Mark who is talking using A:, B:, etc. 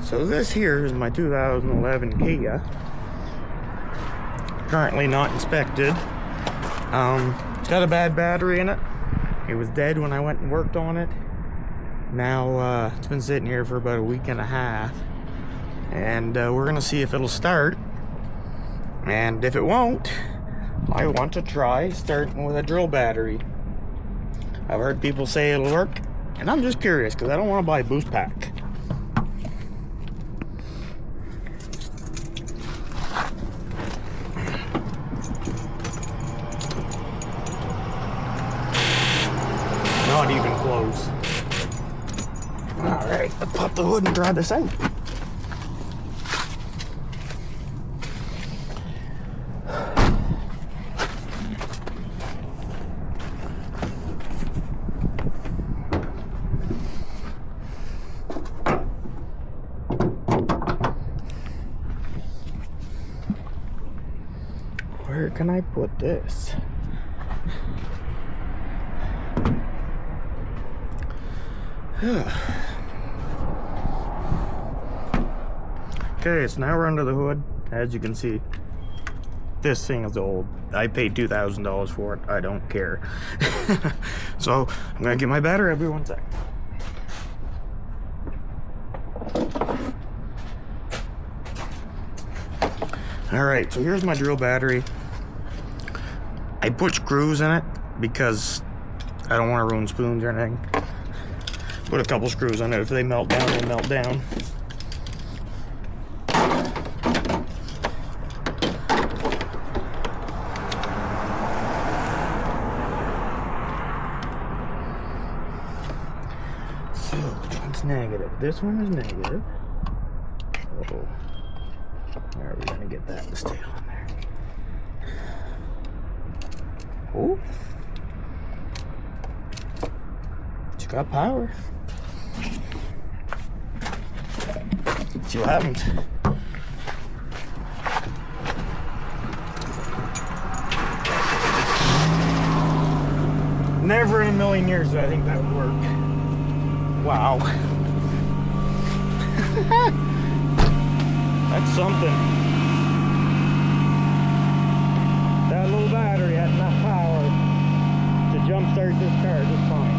A: So this here is my 2011 Kia. Currently not inspected. It's got a bad battery in it. It was dead when I went and worked on it. Now it's been sitting here for about a week and a half. And we're gonna see if it'll start. And if it won't, I want to try starting with a drill battery. I've heard people say it'll work, and I'm just curious because I don't want to buy a boost pack. Not even close. Alright, let's pop the hood and try this out. Where can I put this? Okay, so now we're under the hood. As you can see, this thing is old. I paid $2,000 for it. I don't care. So I'm gonna get my battery. I'll be 1 sec. Alright, so here's my drill battery. I put screws in it because I don't want to ruin spoons or anything. Put a couple screws on it. If they melt down, they melt down. So, which one's negative? This one is negative. Oh. Where are we gonna get that to stay on there? Oh. It's got power. See what happens. Never in a million years did I think that would work. Wow. That's something. That little battery had enough power to jumpstart this car just fine.